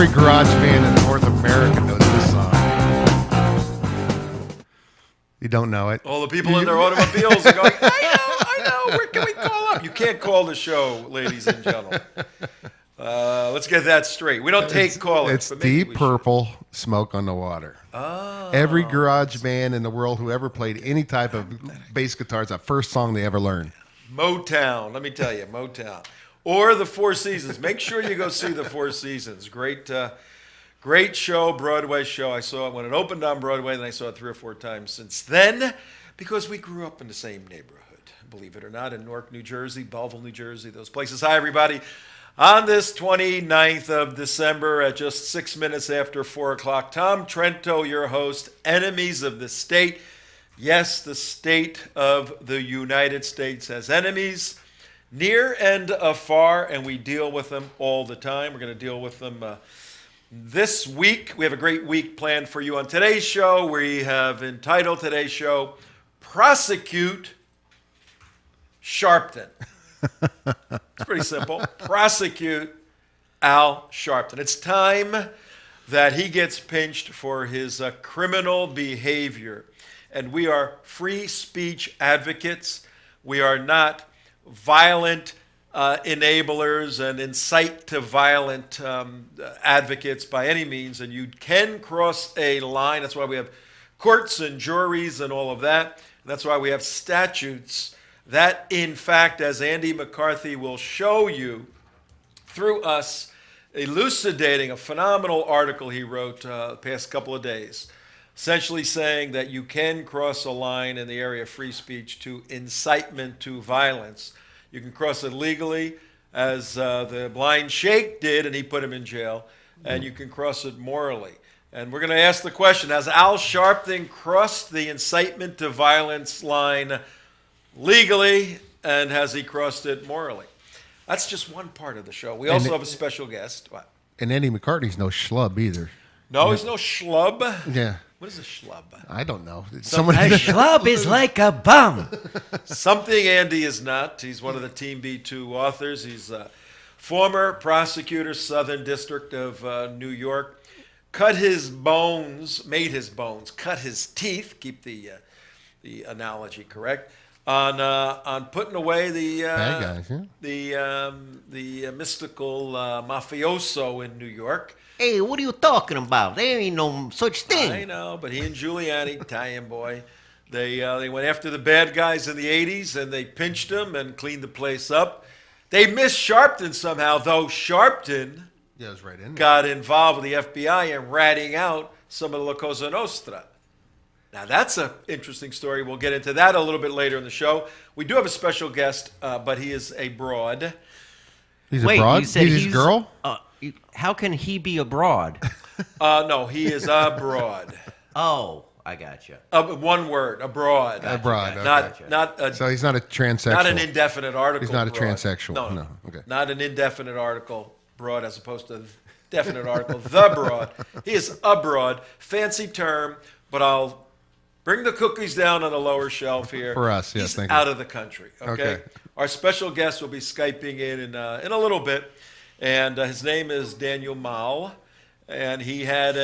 Every garage band in North America knows this song. You don't know it. All the people in their automobiles are going, I know. Where can we call up? You can't call the show, ladies and gentlemen. Let's get that straight. We don't take callers. It's Deep Purple, Smoke on the Water. Oh. Every garage band in the world who ever played any type of bass guitar is the first song they ever learned. Motown, let me tell you, Motown. Or the Four Seasons. Make sure you go see the Four Seasons. Great show, Broadway show. I saw it when it opened on Broadway, and I saw it 3 or 4 times since then because we grew up in the same neighborhood, believe it or not, in Newark, New Jersey, Belleville, New Jersey, those places. Hi, everybody. On this 29th of December at just 6 minutes after 4 o'clock, Tom Trento, your host, Enemies of the State. Yes, the state of the United States has enemies near and afar, and we deal with them all the time. We're going to deal with them this week. We have a great week planned for you on today's show. We have entitled today's show, Prosecute Sharpton. It's pretty simple. Prosecute Al Sharpton. It's time that he gets pinched for his criminal behavior. And we are free speech advocates. We are not violent enablers and incite to violent advocates by any means. And you can cross a line. That's why we have courts and juries and all of that. And that's why we have statutes that, in fact, as Andy McCarthy will show you through us elucidating a phenomenal article he wrote the past couple of days, essentially saying that you can cross a line in the area of free speech to incitement to violence. You can cross it legally, as the blind sheikh did, and he put him in jail, and you can cross it morally. And we're going to ask the question, has Al Sharpton crossed the incitement to violence line legally, and has he crossed it morally? That's just one part of the show. We also have a special guest. What? And Andy McCartney's no schlub either. No, he's no schlub. Yeah. What is a schlub? I don't know. A schlub is like a bum. Something Andy is not. He's one of the Team B2 authors. He's a former prosecutor, Southern District of New York. Cut his teeth, keep the analogy correct, on putting away the bad guys, the mystical mafioso in New York. Hey, what are you talking about? There ain't no such thing. I know, but he and Giuliani, Italian boy, they went after the bad guys in the 80s, and they pinched them and cleaned the place up. They missed Sharpton somehow, though Sharpton was right in there. Got involved with the FBI in ratting out some of the La Cosa Nostra. Now, that's an interesting story. We'll get into that a little bit later in the show. We do have a special guest, but he is a broad. He's a broad? You said he's a girl? How can he be abroad? No, he is abroad. Oh, I got you. One word, abroad. Abroad, okay. So he's not a transsexual. Not an indefinite article. He's not a broad. transsexual. No. Okay. Not an indefinite article, broad, as opposed to definite article, the broad. He is abroad. Fancy term, but I'll bring the cookies down on the lower shelf here. For us, yes, He's out of the country, okay? Our special guest will be Skyping in a little bit, and his name is Daniel Maul, and he had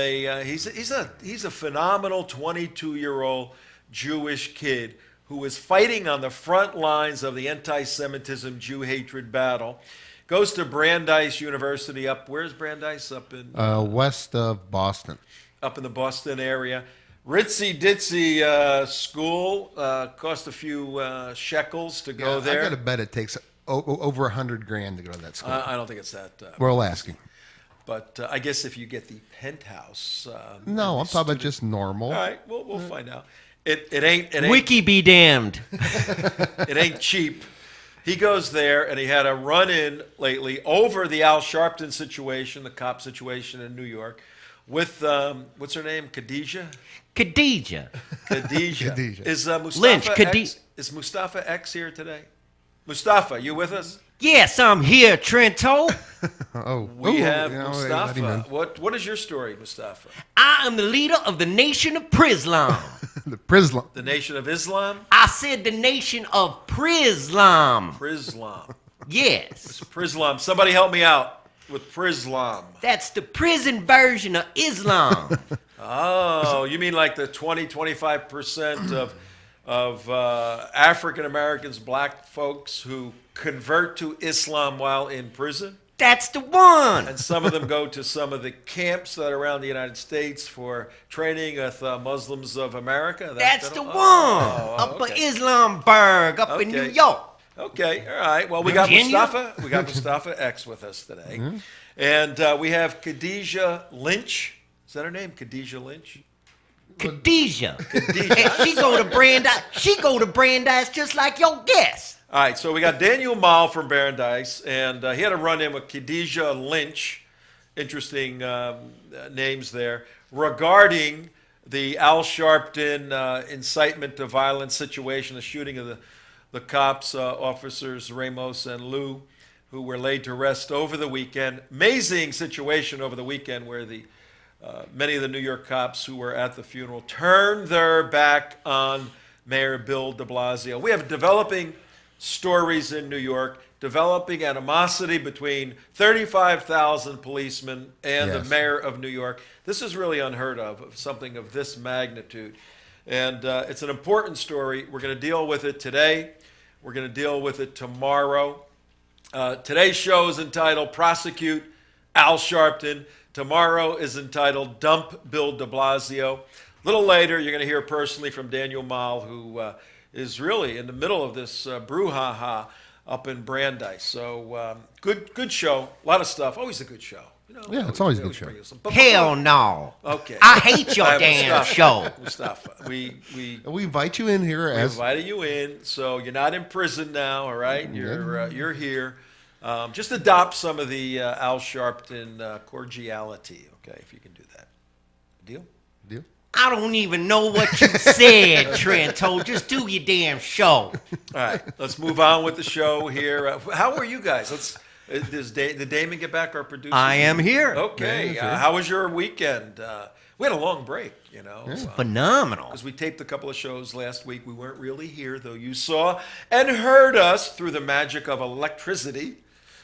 he's a phenomenal 22-year-old Jewish kid who was fighting on the front lines of the anti-Semitism, Jew hatred battle. Goes to Brandeis University where's Brandeis? Up in west of Boston. Up in the Boston area. Ritzy ditzy school, cost a few shekels to go there. I got to bet it takes over $100,000 to go to that school. I don't think it's that. We're asking. But I guess if you get the penthouse. No, I'm talking about just normal. All right, we'll find out. It ain't. Wiki be damned. It ain't cheap. He goes there, and he had a run-in lately over the Al Sharpton situation, the cop situation in New York, with, what's her name, Khadijah? Khadijah. Is Mustafa Lynch, X, is Mustafa X here today? Mustafa, you with us? Yes, I'm here, Trento. We have Mustafa. What is your story, Mustafa? I am the leader of the Nation of Prislam. The Nation of Islam? I said the Nation of Prislam. Prislam. Yes. Prislam. Somebody help me out with Prislam. That's the prison version of Islam. Oh, you mean like the 25% of African Americans, black folks who convert to Islam while in prison? That's the one. And some of them go to some of the camps that are around the United States for training with Muslims of America. That's the one. Upper okay. Islamberg, up in New Okay. York. Okay, all right. Well, we got Virginia? Mustafa. We got Mustafa X with us today, and we have Khadijah Lynch. Is that her name? Khadijah Lynch. Khadijah. And she go to Brandeis. She go to Brandeis just like your guest. All right, so we got Daniel Maul from Brandeis, and he had a run-in with Khadijah Lynch. Interesting names there regarding the Al Sharpton incitement to violence situation, the shooting of the cops, officers Ramos and Liu, who were laid to rest over the weekend. Amazing situation over the weekend where many of the New York cops who were at the funeral turned their back on Mayor Bill de Blasio. We have developing stories in New York, developing animosity between 35,000 policemen and the mayor of New York. This is really unheard of something of this magnitude. And it's an important story. We're going to deal with it today. We're going to deal with it tomorrow. Today's show is entitled Prosecute Al Sharpton. Tomorrow is entitled Dump Bill de Blasio. A little later, you're going to hear personally from Daniel Maul, who is really in the middle of this brouhaha up in Brandeis. So good show. A lot of stuff. Always a good show. You know, Yeah, it's always a good show. Hell no. Okay. I hate your damn show. Mustafa, we invite you in here as invited you in, so you're not in prison now. All right, you're here. Just adopt some of the Al Sharpton cordiality. Okay, if you can do that. Deal. deal. I don't even know what you said, Trento. Just do your damn show. All right, let's move on with the show here. How are you guys? Did Damon get back, our producer? I am here. Okay. Yeah, sure. How was your weekend? We had a long break, you know. Phenomenal. Because we taped a couple of shows last week. We weren't really here, though you saw and heard us through the magic of electricity,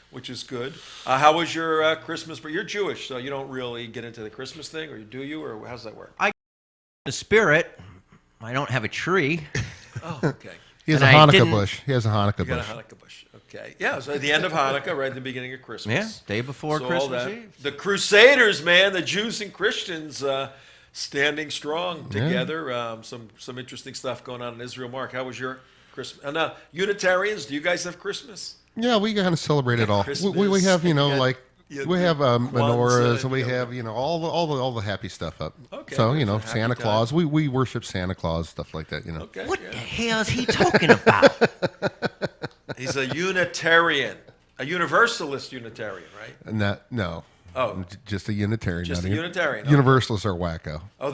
which is good. How was your Christmas? But you're Jewish, so you don't really get into the Christmas thing, or do you? Or how's that work? The spirit. I don't have a tree. Oh, okay. He has a And I Hanukkah didn't- bush. He has a Hanukkah You got bush. a Hanukkah bush. Okay. Yeah, so at the end of Hanukkah, right at the beginning of Christmas. Yeah, day before So all Christmas that. Eve. The Crusaders, man, the Jews and Christians standing strong together. Some interesting stuff going on in Israel. Mark, how was your Christmas? And Unitarians, do you guys have Christmas? Yeah, we kind of celebrate it all. We have, You got- like you- we have Kwanzaa, menorahs, and we you know. have, all the happy stuff up. Okay, So it's a happy Santa time. Claus. We worship Santa Claus, stuff like that. Okay. What yeah. the hell is he talking about? He's a Unitarian, a Universalist Unitarian, right? And no. Oh. Just a Unitarian. Just not a Unitarian. Universalists are wacko. Oh,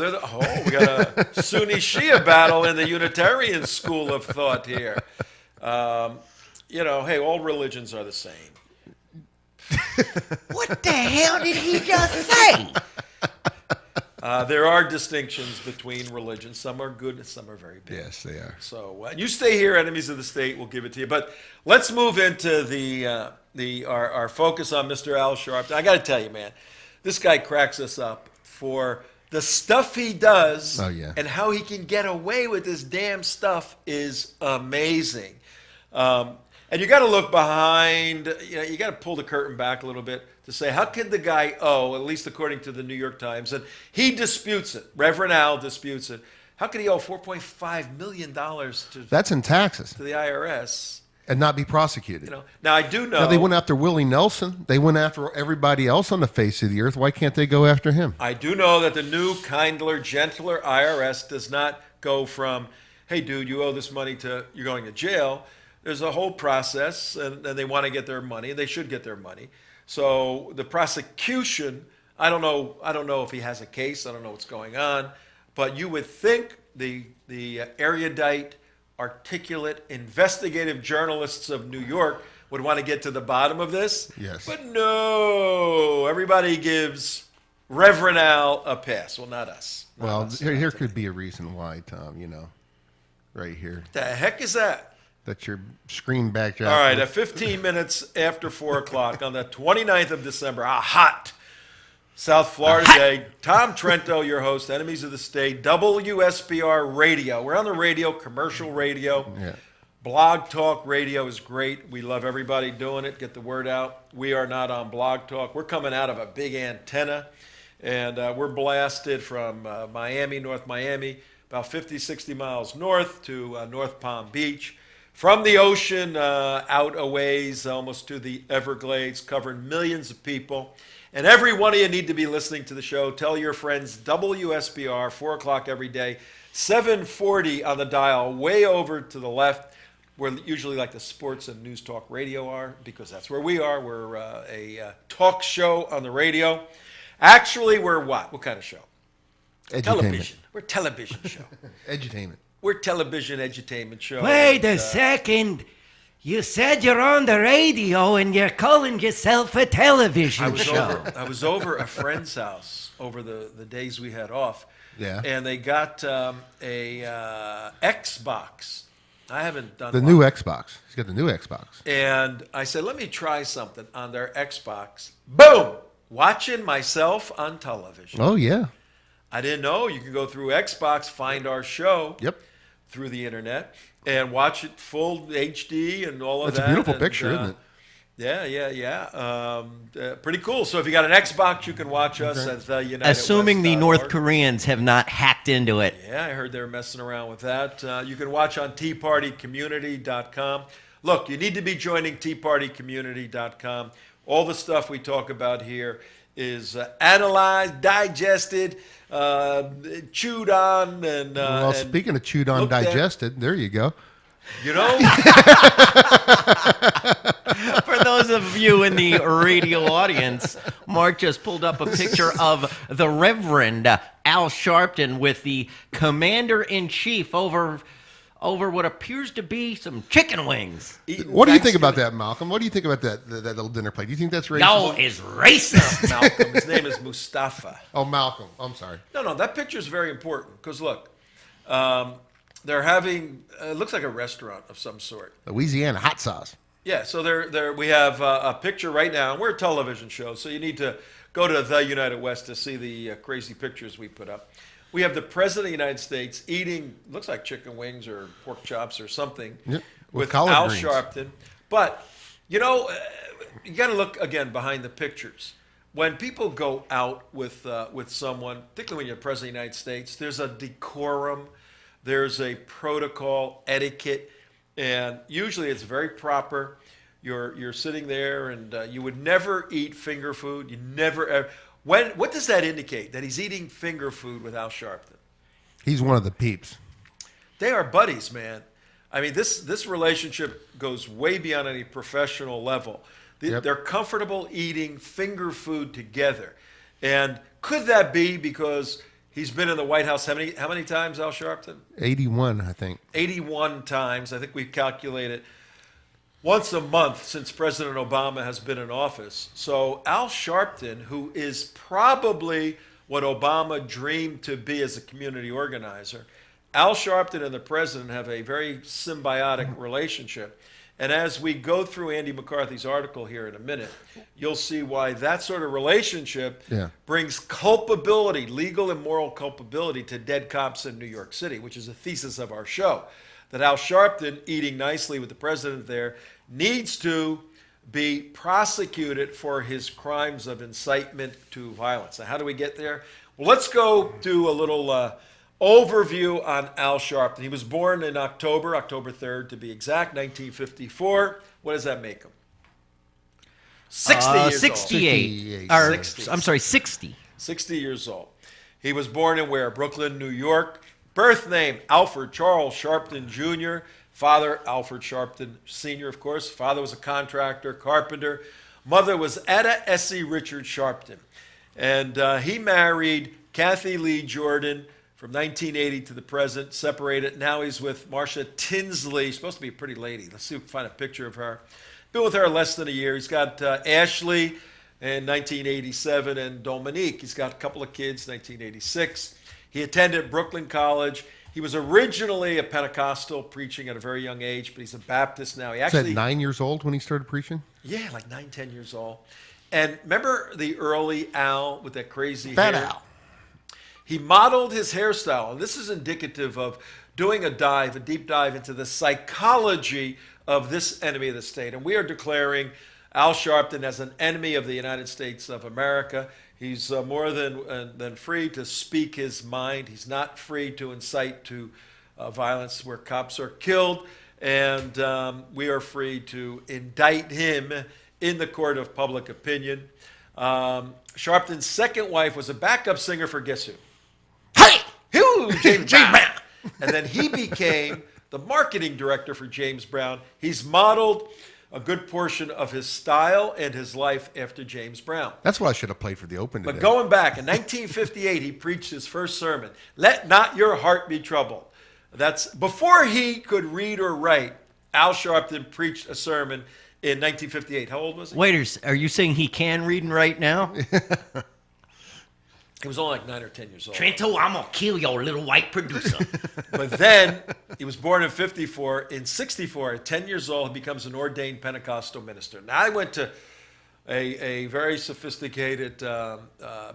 we got a Sunni Shia battle in the Unitarian school of thought here. Hey, all religions are the same. What the hell did he just say? There are distinctions between religions. Some are good and some are very bad. Yes, they are. So you stay here, enemies of the state. We'll give it to you. But let's move into our focus on Mr. Al Sharpton. I got to tell you, man, this guy cracks us up for the stuff he does. Oh, yeah. And how he can get away with this damn stuff is amazing. And you got to look behind. You got to pull the curtain back a little bit to say, how could the guy owe, at least according to the New York Times, and he disputes it. Reverend Al disputes it. How could he owe $4.5 million That's in taxes to the IRS? and not be prosecuted. Now I do know. Now, they went after Willie Nelson. They went after everybody else on the face of the earth. Why can't they go after him? I do know that the new, kindler, gentler IRS does not go from, hey, dude, you owe this money to you're going to jail. There's a whole process, and they want to get their money. They should get their money. So the prosecution, I don't know if he has a case. I don't know what's going on. But you would think the erudite, articulate, investigative journalists of New York would want to get to the bottom of this. Yes. But no, everybody gives Reverend Al a pass. Well, not us. Not Well, us. here could be a reason why, Tom, right here. The heck is that? That's your screen backdrop. All right, at 15 minutes after 4 o'clock on the 29th of December, a hot South Florida day. Tom Trento, your host, Enemies of the State, WSBR Radio. We're on the radio, commercial radio. Yeah. Blog Talk Radio is great. We love everybody doing it. Get the word out. We are not on Blog Talk. We're coming out of a big antenna, and we're blasted from Miami, North Miami, about 50, 60 miles north to North Palm Beach. From the ocean out a ways, almost to the Everglades, covering millions of people. And every one of you need to be listening to the show. Tell your friends, WSBR, 4 o'clock every day, 740 on the dial, way over to the left, where usually like the sports and news talk radio are, because that's where we are. We're a talk show on the radio. Actually, we're what? What kind of show? Edutainment. Television. We're a television show. Edutainment. We're a television edutainment show. Wait a second. You said you're on the radio and you're calling yourself a television show. I was over a friend's house over the days we had off. Yeah. And they got a Xbox. I haven't done The one. new Xbox. He's got the new Xbox. And I said, let me try something on their Xbox. Boom! Watching myself on television. Oh, yeah. I didn't know you can go through Xbox, find our show Yep. through the internet, and watch it full HD and all of That's that. a beautiful And, picture, isn't it? Yeah. Pretty cool. So if you got an Xbox, you can watch us at the United Assuming the West.org. North Koreans have not hacked into it. Yeah, I heard they were messing around with that. You can watch on teapartycommunity.com. Look, you need to be joining teapartycommunity.com. All the stuff we talk about here is analyzed, digested, chewed on, and Well, and speaking of chewed on, looked at. digested, there you go. You know, For those of you in the radio audience, Mark just pulled up a picture of the Reverend Al Sharpton with the Commander-in-Chief over what appears to be some chicken wings. eating What do you think about Thanksgiving. that, Malcolm? What do you think about that little dinner plate? Do you think that's racist? No, it's racist. Malcolm. His name is Mustafa. Oh, Malcolm. I'm sorry. No, that picture is very important because look, they're having it looks like a restaurant of some sort. Louisiana hot sauce. Yeah, so we have a picture right now, and we're a television show, so you need to go to the United West to see the crazy pictures we put up. We have the President of the United States eating, looks like chicken wings or pork chops or something, Yep, with with collard Al greens. Sharpton. But, you know, you got to look, again, behind the pictures. When people go out with someone, particularly when you're President of the United States, there's a decorum, there's a protocol, etiquette, and usually it's very proper. You're sitting there, and you would never eat finger food. You never ever. What does that indicate? That he's eating finger food with Al Sharpton. He's one of the peeps. They are buddies, man. I mean, this relationship goes way beyond any professional level. Yep. They're comfortable eating finger food together. And could that be because he's been in the White House how many times, Al Sharpton? 81, I think. 81 times. I think we calculated once a month since President Obama has been in office. So Al Sharpton, who is probably what Obama dreamed to be as a community organizer, Al Sharpton and the president have a very symbiotic relationship. And as we go through Andy McCarthy's article here in a minute, you'll see why that sort of relationship brings culpability, legal and moral culpability, to dead cops in New York City, which is a thesis of our show. That Al Sharpton, eating nicely with the president there, needs to be prosecuted for his crimes of incitement to violence. Now, how do we get there? Well, let's go do a little overview on Al Sharpton. He was born in October 3rd to be exact, 1954. What does that make him? 60 years old. 68. 68. Or, 60. I'm sorry, 60. 60 years old. He was born in where? Brooklyn, New York. Birth name, Alfred Charles Sharpton Jr. Father, Alfred Sharpton Sr., of course. Father was a contractor, carpenter. Mother was Etta Essie Richard Sharpton. And he married Kathy Lee Jordan from 1980 to the present, separated. Now he's with Marcia Tinsley. She's supposed to be a pretty lady. Let's see if we can find a picture of her. Been with her less than a year. He's got Ashley in 1987 and Dominique. He's got a couple of kids, 1986. He attended Brooklyn College. He was originally a Pentecostal, preaching at a very young age, but he's a Baptist now. He Was that actually, 9 years old when he started preaching? yeah, like 9, 10 years old. And remember the early Al with that crazy Fat hair? Al. He modeled his hairstyle, and this is indicative of doing a deep dive into the psychology of this enemy of the state. And we are declaring Al Sharpton as an enemy of the United States of America. He's more than free to speak his mind. He's not free to incite to violence where cops are killed. And we are free to indict him in the court of public opinion. Sharpton's second wife was a backup singer for guess who? Hey! Who? James Brown. And then he became the marketing director for James Brown. He's modeled a good portion of his style and his life after James Brown. That's what I should have played for the Open today. But going back, in 1958, he preached his first sermon, "Let not your heart be troubled." That's before he could read or write. Al Sharpton preached a sermon in 1958. How old was he? Waiters, are you saying he can read and write now? He was only like 9 or 10 years old. Trento, I'm gonna kill your little white producer. But then he was born in 54. In 64, at 10 years old, he becomes an ordained Pentecostal minister. Now, I went to a very sophisticated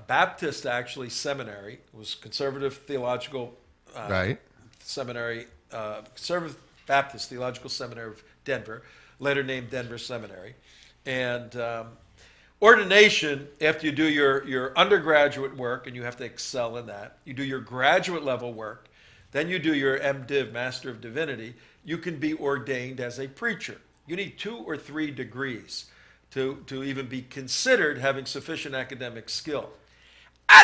Baptist, actually, seminary. It was conservative theological Right. seminary, conservative Baptist Theological Seminary of Denver, later named Denver Seminary. And ordination, after you do your undergraduate work, and you have to excel in that, you do your graduate level work, then you do your MDiv, Master of Divinity, you can be ordained as a preacher. You need 2 or 3 degrees to even be considered having sufficient academic skill. I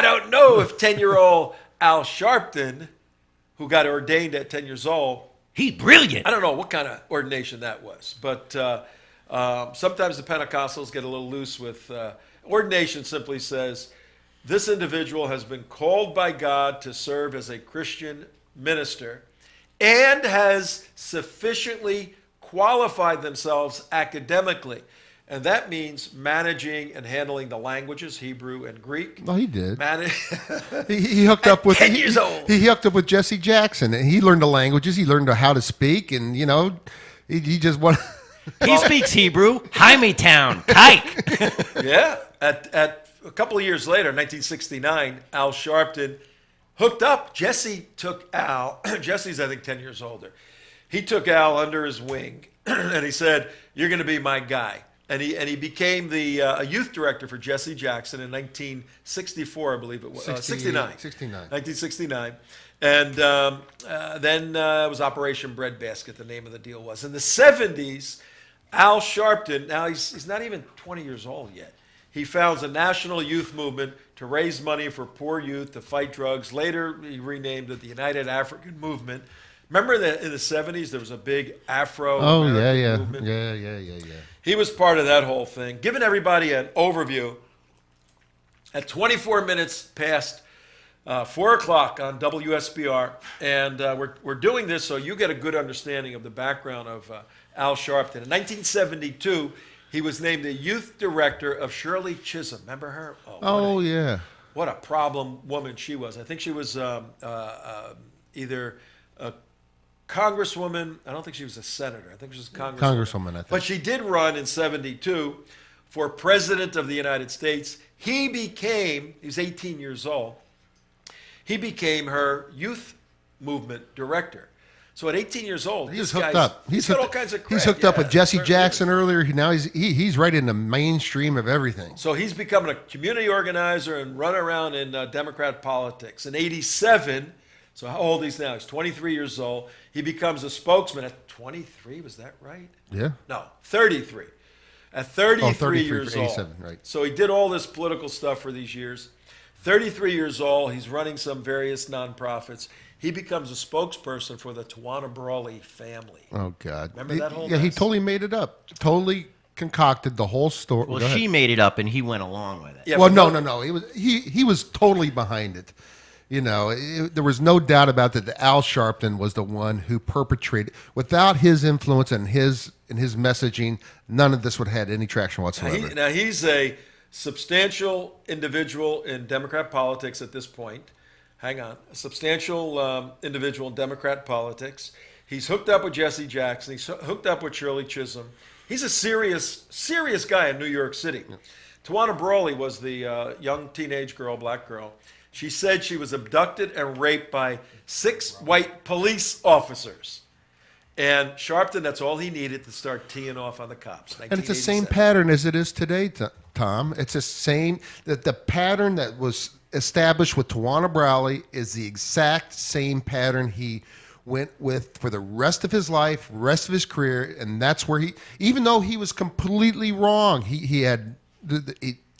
don't know if 10-year-old Al Sharpton, who got ordained at 10 years old, He's brilliant. I don't know what kind of ordination that was, but sometimes the Pentecostals get a little loose with ordination. Simply says this individual has been called by God to serve as a Christian minister and has sufficiently qualified themselves academically. And that means managing and handling the languages, Hebrew and Greek. Well, he did. He He hooked up with 10 years old. He hooked up with Jesse Jackson, and he learned the languages. He learned how to speak, and he just won. He speaks Hebrew. Town, Kike. Yeah. At a couple of years later, 1969, Al Sharpton hooked up. Jesse took Al. Jesse's, I think, 10 years older. He took Al under his wing, and he said, "You're going to be my guy." And he became the a youth director for Jesse Jackson in 1964, I believe it was. 69. 1969. And then it was Operation Breadbasket, the name of the deal was. In the 70s, Al Sharpton, now he's not even 20 years old yet. He founds a national youth movement to raise money for poor youth to fight drugs. Later, he renamed it the United African Movement. Remember that in the 70s, there was a big Afro-American movement? Yeah. He was part of that whole thing. Giving everybody an overview, at 24 minutes past 4 o'clock on WSBR, and we're doing this so you get a good understanding of the background of Al Sharpton. In 1972, he was named the youth director of Shirley Chisholm. Remember her? Yeah. What a problem woman she was. I think she was either a congresswoman. I don't think she was a senator. I think she was a congresswoman. I think. But she did run in 72 for president of the United States. He was 18 years old. He became her youth movement director. So at 18 years old, he was hooked up. He's got all kinds of cred. He's hooked up with Jesse certainly Jackson is. earlier. Now he's right in the mainstream of everything. So he's becoming a community organizer and run around in Democrat politics. In 87, so how old he's now? He's 23 years old. He becomes a spokesman at 23. Was that right? Yeah. No, 33. At 33 33 years for old. 87, right. So he did all this political stuff for these years. 33 years old. He's running some various nonprofits. He becomes a spokesperson for the Tawana Brawley family. Oh, God. Remember that whole Yeah, he mess? totally made it up. Totally concocted the whole story. Well, Go ahead. she made it up, and he went along with it. Yeah, Well, but no. He was totally behind it. There was no doubt about that. Al Sharpton was the one who perpetrated. Without his influence and his messaging, none of this would have had any traction whatsoever. Now he's a substantial individual in Democrat politics at this point. hang on, a substantial individual in Democrat politics. He's hooked up with Jesse Jackson. He's hooked up with Shirley Chisholm. He's a serious guy in New York City. Yeah. Tawana Brawley was the young teenage girl, black girl. She said she was abducted and raped by 6 white police officers. And Sharpton, that's all he needed to start teeing off on the cops. And it's the same pattern as it is today, Tom. It's the same, that the pattern that was established with Tawana Brawley is the exact same pattern he went with for the rest of his life, rest of his career, and that's where he, even though he was completely wrong, he had,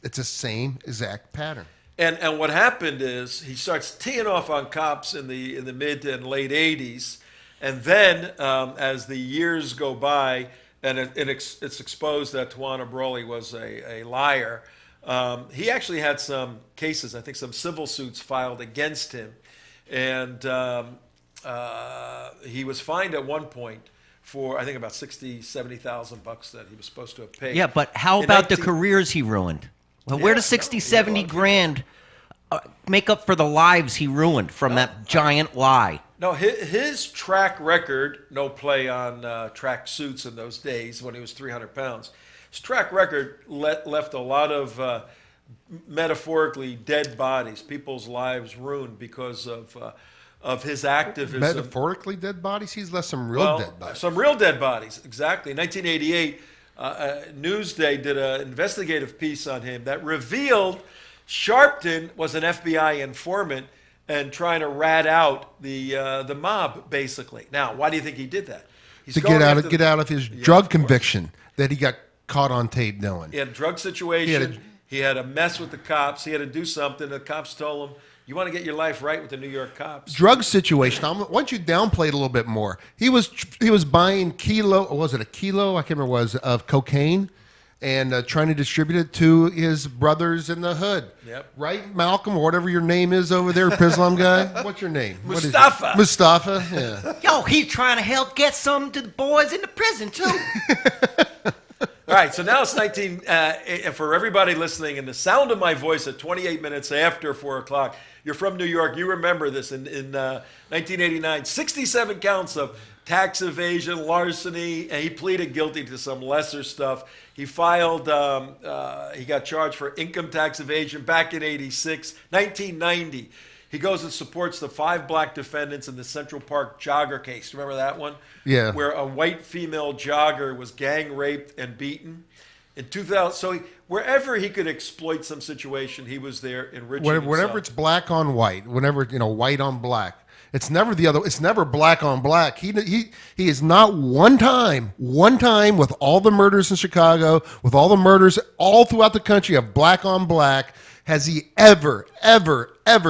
it's the same exact pattern. And what happened is he starts teeing off on cops in the mid and late 80s, and then as the years go by, and it's exposed that Tawana Brawley was a liar, he actually had some cases, I think some civil suits filed against him, and he was fined at one point for, I think, about $60,000-$70,000 that he was supposed to have paid. Yeah, but how about the careers he ruined? Well, where does 70 grand make up for the lives he ruined from that giant lie? No, his track record, no play on track suits in those days when he was 300 pounds. His track record left a lot of metaphorically dead bodies, people's lives ruined because of his activism. Metaphorically dead bodies? He's left some real dead bodies. Some real dead bodies, exactly. In 1988, Newsday did an investigative piece on him that revealed Sharpton was an FBI informant and trying to rat out the mob, basically. Now, why do you think he did that? He's to get out of his drug conviction that he got caught on tape doing. He had a drug situation. He had a mess with the cops. He had to do something. The cops told him, you want to get your life right with the New York cops. Drug situation. Why don't you downplay it a little bit more? He was buying was it a kilo? I can't remember what it was, of cocaine, and trying to distribute it to his brothers in the hood. Yep. Right, Malcolm, or whatever your name is over there, Pislam guy? What's your name? Mustafa. Mustafa, yeah. Yo, he's trying to help get some to the boys in the prison, too. All right, so now it's for everybody listening, and the sound of my voice at 28 minutes after 4 o'clock, you're from New York, you remember this. In 1989, 67 counts of tax evasion, larceny, and he pleaded guilty to some lesser stuff. He filed, he got charged for income tax evasion back in 1990. He goes and supports the 5 black defendants in the Central Park jogger case. Remember that one? Yeah. Where a white female jogger was gang raped and beaten. In 2000, so wherever he could exploit some situation, he was there enriching himself. Whenever it's black on white, whenever white on black, it's never the other. It's never black on black. He is not one time with all the murders in Chicago, with all the murders all throughout the country of black on black, has he ever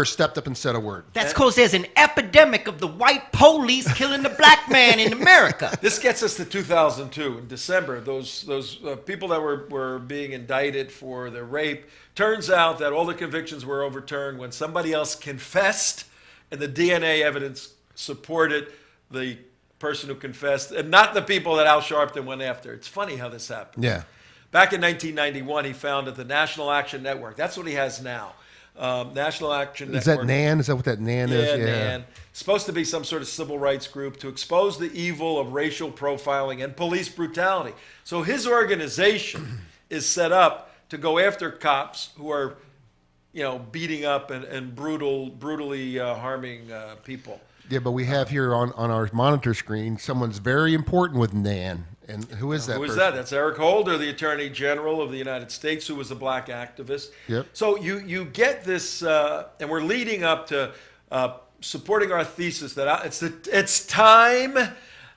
stepped up and said a word. That's because there's an epidemic of the white police killing the black man in America. This gets us to 2002. In December, those people that were being indicted for the rape, turns out that all the convictions were overturned when somebody else confessed, and the DNA evidence supported the person who confessed, and not the people that Al Sharpton went after. It's funny how this happened. Yeah. Back in 1991, he founded the National Action Network. That's what he has now. National Action Network. Is that NAN? Is that what that NAN is? Yeah, NAN. Supposed to be some sort of civil rights group to expose the evil of racial profiling and police brutality. So his organization is set up to go after cops who are, beating up and brutally harming people. Yeah, but we have here on our monitor screen someone's very important with NAN. And who is that Who is person? that? That's Eric Holder, the Attorney General of the United States, who was a black activist. Yep. So you get this, and we're leading up to supporting our thesis that it's time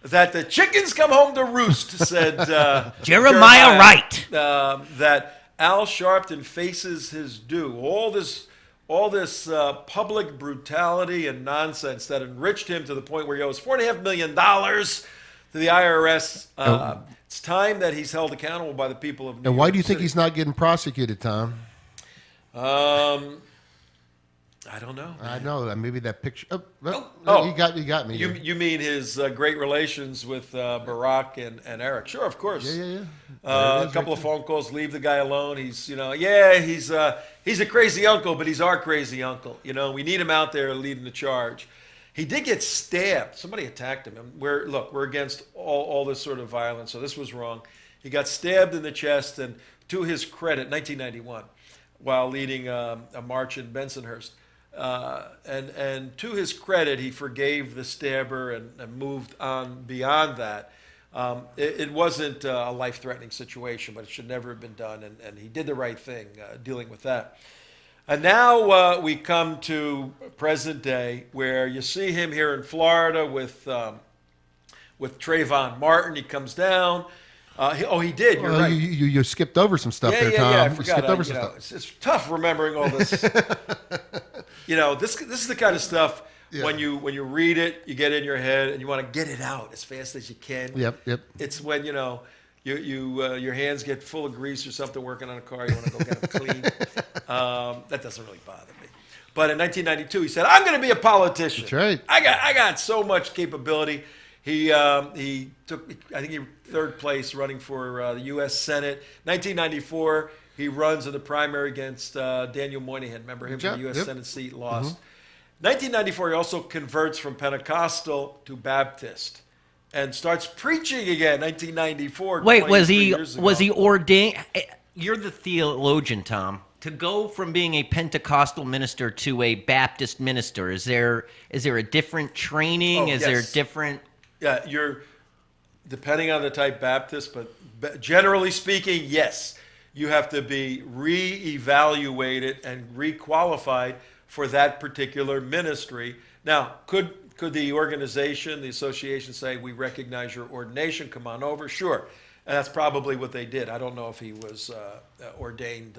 that the chickens come home to roost, said Jeremiah Wright. That Al Sharpton faces his due. All this public brutality and nonsense that enriched him to the point where he owes $4.5 million to the IRS. It's time that he's held accountable by the people of New York. And why do you think he's not getting prosecuted, Tom? I don't know. I know. Maybe that picture. Oh. You got me. You mean his great relations with Barack and Eric? Sure, of course. Yeah. A couple of phone calls. Leave the guy alone. He's He's a crazy uncle, but he's our crazy uncle. You know, we need him out there leading the charge. He did get stabbed. Somebody attacked him. And we're against all this sort of violence, so this was wrong. He got stabbed in the chest, and to his credit, 1991, while leading a march in Bensonhurst. And to his credit, he forgave the stabber and moved on beyond that. It wasn't a life-threatening situation, but it should never have been done, and he did the right thing dealing with that. And now we come to present day, where you see him here in Florida with Trayvon Martin. He comes down. He did. You're right. You skipped over some stuff there, Tom. Yeah, I You forgot. skipped over some stuff. It's tough remembering all this. This is the kind of stuff when you read it, you get it in your head, and you want to get it out as fast as you can. Yep. It's when your hands get full of grease or something working on a car. You want to go get them clean. That doesn't really bother me. But in 1992, he said, "I'm going to be a politician. That's right. I got so much capability." He took, I think, third place running for the U.S. Senate. 1994, he runs in the primary against Daniel Moynihan. Remember him for the U.S. Senate seat, lost. 1994, he also converts from Pentecostal to Baptist and starts preaching again. 1994. Wait, was he ordained? You're the theologian, Tom. To go from being a Pentecostal minister to a Baptist minister, is there a different training? Is there different? Yeah, you're depending on the type Baptist, but generally speaking, yes, you have to be re-evaluated and re-qualified for that particular ministry. Now, could the organization, the association say, we recognize your ordination, come on over? Sure. And that's probably what they did. I don't know if he was ordained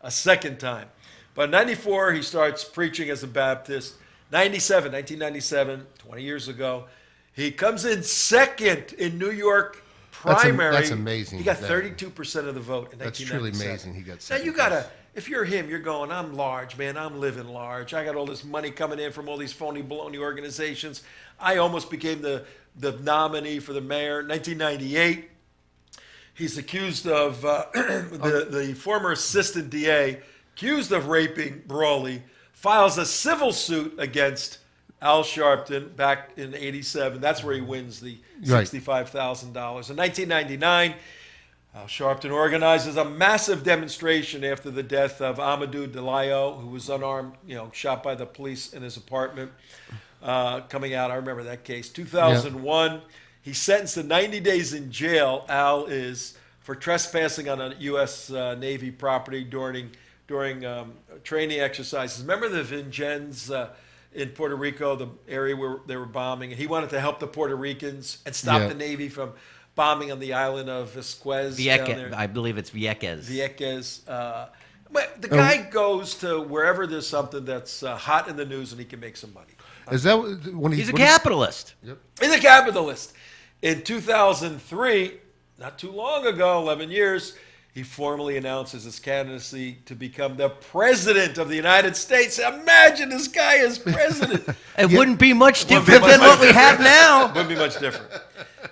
a second time. But in 94, he starts preaching as a Baptist. 1997, 20 years ago, he comes in second in New York primary. That's amazing. He got 32% of the vote in 1997. That's truly amazing. He got now second. you gotta, if you're him, you're going, I'm large, man. I'm living large. I got all this money coming in from all these phony baloney organizations. I almost became the nominee for the mayor. 1998, he's accused of the former assistant DA accused of raping Brawley, files a civil suit against Al Sharpton back in 87. That's where he wins the $65,000. In 1999, Al Sharpton organizes a massive demonstration after the death of Amadou Delayo, who was unarmed, shot by the police in his apartment. Coming out, I remember that case. 2001, he's sentenced to 90 days in jail, Al is, for trespassing on a U.S. Navy property during training exercises. Remember the Vincennes in Puerto Rico, the area where they were bombing? And he wanted to help the Puerto Ricans and stop the Navy from bombing on the island of Vieques. I believe it's Vieques. But the guy goes to wherever there's something that's hot in the news and he can make some money. Is that when he's a capitalist? Yep. He's a capitalist. In 2003, not too long ago, 11 years, he formally announces his candidacy to become the president of the United States. Imagine this guy as president. It wouldn't be much different than what we have now. Wouldn't be much different.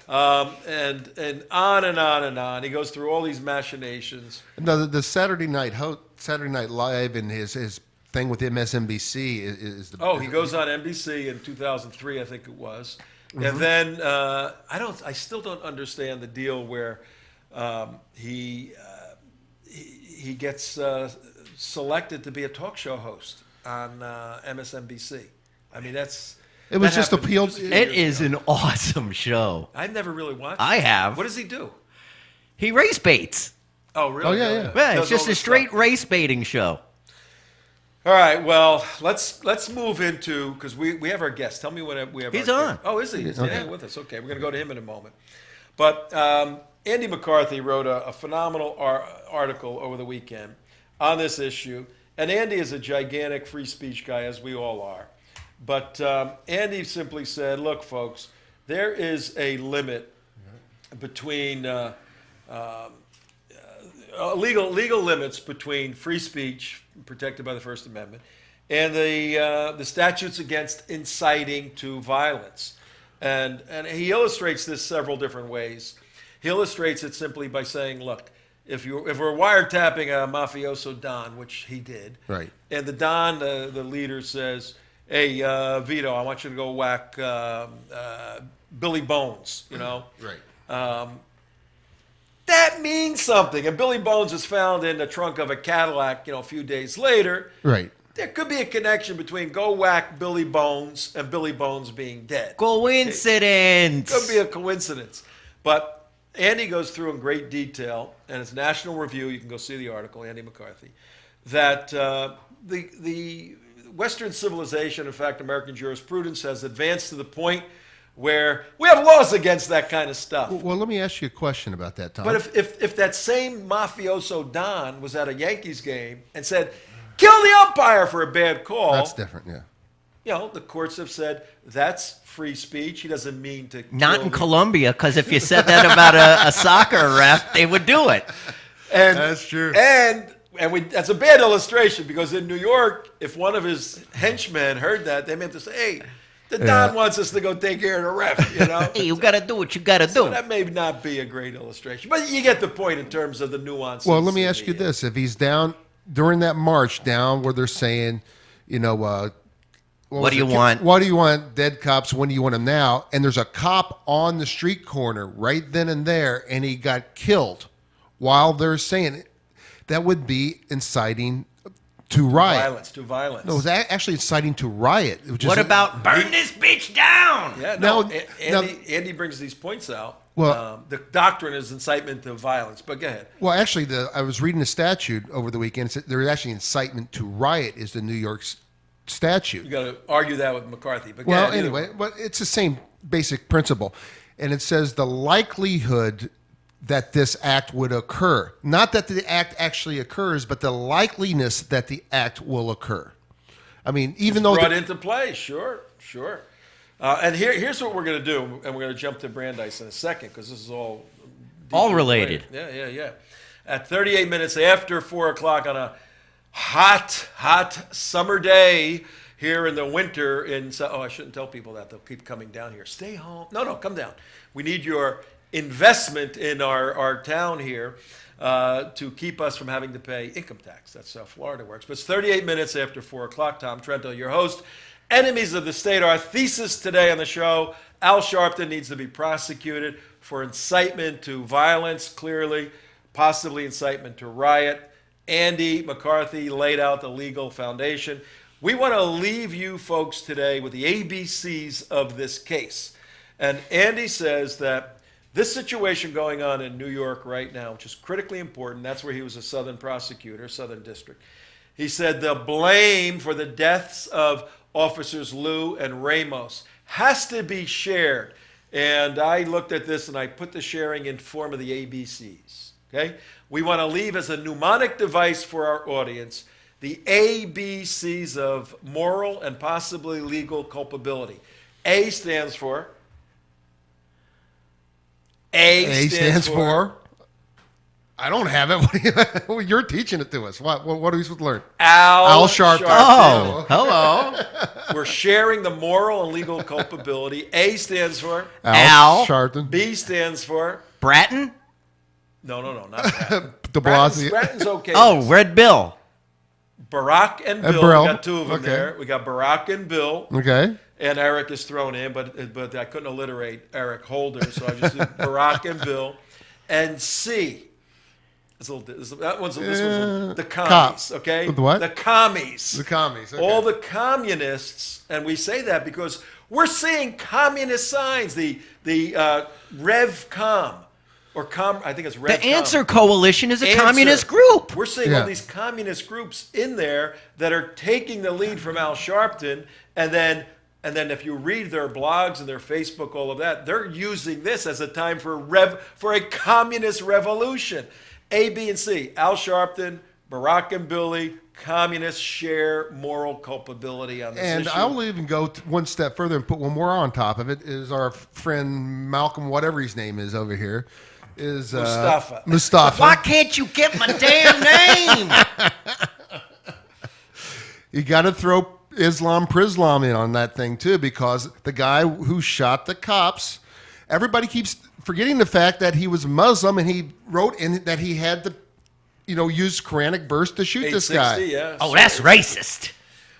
And on and on and on. He goes through all these machinations. No, the Saturday Night Live and his thing with MSNBC is the. He goes on NBC in 2003, I think it was. And then I still don't understand the deal where he gets selected to be a talk show host on MSNBC. I mean, it was just appealed. It is an awesome show. I've never really watched it. I have. What does he do? He race baits. Oh, really? Oh, yeah. Yeah, it's just a straight race baiting show. All right, well, let's move into, because we have our guest. Tell me when we have He's our on. guest. Oh, is he? He's okay. with us. Okay, we're going to go to him in a moment. But Andy McCarthy wrote a phenomenal article over the weekend on this issue. And Andy is a gigantic free speech guy, as we all are. But Andy simply said, look, folks, there is a limit between legal limits between free speech protected by the First Amendment and the statutes against inciting to violence. And he illustrates this several different ways. He illustrates it simply by saying, look, if we're wiretapping a mafioso Don, which he did, Right. and the Don, the leader says, "Hey, Vito, I want you to go whack Billy Bones," Right. that means something. And Billy Bones is found in the trunk of a Cadillac, a few days later. Right. There could be a connection between go whack Billy Bones and Billy Bones being dead. Coincidence. Could be a coincidence. But Andy goes through in great detail, and it's National Review. You can go see the article, Andy McCarthy, that the Western civilization, in fact, American jurisprudence, has advanced to the point where we have laws against that kind of stuff. Well, let me ask you a question about that, Tom. But if that same mafioso Don was at a Yankees game and said, "Kill the umpire for a bad call," that's different, yeah. The courts have said that's free speech. He doesn't mean to. Not kill in the- Colombia, because if you said that about a soccer ref, they would do it. And That's true. And that's a bad illustration, because in New York, if one of his henchmen heard that, they meant to say, "Hey, the Don wants us to go take care of the ref." Hey, you got to do what you got to So do. that may not be a great illustration, but you get the point in terms of the nuances. Well, let me of ask you the, this: if he's down during that march, down where they're saying, what What do you was it? want? What do you want? Dead cops. When do you want them now? And there's a cop on the street corner right then and there, and he got killed while they're saying it. That would be inciting to riot. to violence. No, it was actually inciting to riot. Which What is, about burn this bitch down? Yeah, Now- no. Andy brings these points out. Well- the doctrine is incitement to violence. But go ahead. Well, actually, I was reading the statute over the weekend. It said there's actually incitement to riot is the New York statute. You got to argue that with McCarthy. But go Well, ahead, anyway, but it's the same basic principle. And it says the likelihood that this act would occur. Not that the act actually occurs, but the likeliness that the act will occur. I mean, even though... brought into play, sure. And here's what we're going to do, and we're going to jump to Brandeis in a second, because this is all deeply related. Yeah. At 38 minutes after 4 o'clock on a hot summer day here in the winter I shouldn't tell people that. They'll keep coming down here. Stay home. No, come down. We need your investment in our town here to keep us from having to pay income tax. That's how Florida works. But it's 38 minutes after 4 o'clock. Tom Trento, your host. Enemies of the state. Our thesis today on the show: Al Sharpton needs to be prosecuted for incitement to violence, clearly, possibly incitement to riot. Andy McCarthy laid out the legal foundation. We want to leave you folks today with the ABCs of this case. And Andy says that this situation going on in New York right now, which is critically important, that's where he was a Southern prosecutor, Southern District. He said the blame for the deaths of Officers Liu and Ramos has to be shared. And I looked at this and I put the sharing in form of the ABCs. Okay? We want to leave as a mnemonic device for our audience the ABCs of moral and possibly legal culpability. A stands for... A stands for... I don't have it. Well, you're teaching it to us. What are we supposed to learn? Al Sharpton. Oh, hello. We're sharing the moral and legal culpability. A stands for... Al. Sharpton. B stands for... Bratton? No, not that. De Blasio. Bratton's okay. Oh, Red Bill. Barack and Bill. Brill. We got two of them Okay. there. We got Barack and Bill. Okay. And Eric is thrown in, but I couldn't alliterate Eric Holder, so I just did Barack and Bill. And C. This one's the commies, okay? The what? The commies. The commies. Okay. All the communists, and we say that because we're seeing communist signs. The RevCom, or I think it's RevCom. The Answer Coalition is a Answer. communist group. We're seeing Yeah. all these communist groups in there that are taking the lead from Al Sharpton, and then if you read their blogs and their Facebook, all of that, they're using this as a time for a communist revolution. A, B, and C. Al Sharpton, Barack and Billy, communists share moral culpability on this And issue. I'll even go one step further and put one more on top of it. Is our friend Malcolm, whatever his name is over here, is Mustafa. Mustafa. Why can't you get my damn name? You got to throw Islam Prislam in on that thing too, because the guy who shot the cops, everybody keeps forgetting the fact that he was Muslim and he wrote in that he had to, use Quranic verse to shoot this guy. 860, yeah. Oh, that's racist.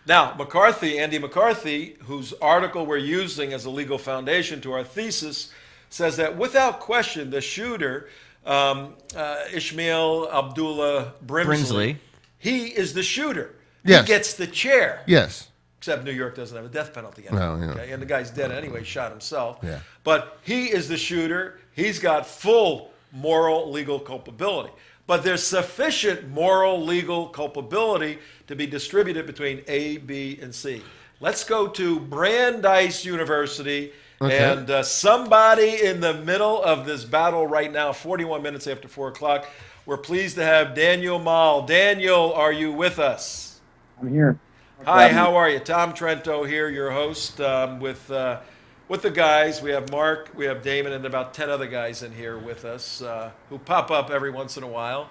Now, Andy McCarthy, whose article we're using as a legal foundation to our thesis, says that without question, the shooter, Ishmael Abdullah Brimsley, he is the shooter. Yes. He gets the chair. Yes. Except New York doesn't have a death penalty yet. No, yeah. Okay? And the guy's dead anyway, shot himself. Yeah. But he is the shooter. He's got full moral, legal culpability. But there's sufficient moral, legal culpability to be distributed between A, B, and C. Let's go to Brandeis University. Okay. And somebody in the middle of this battle right now, 41 minutes after 4 o'clock, we're pleased to have Daniel Maul. Daniel, are you with us? I'm here. Hi, how are you? Tom Trento here, your host, with the guys. We have Mark, we have Damon, and about 10 other guys in here with us who pop up every once in a while.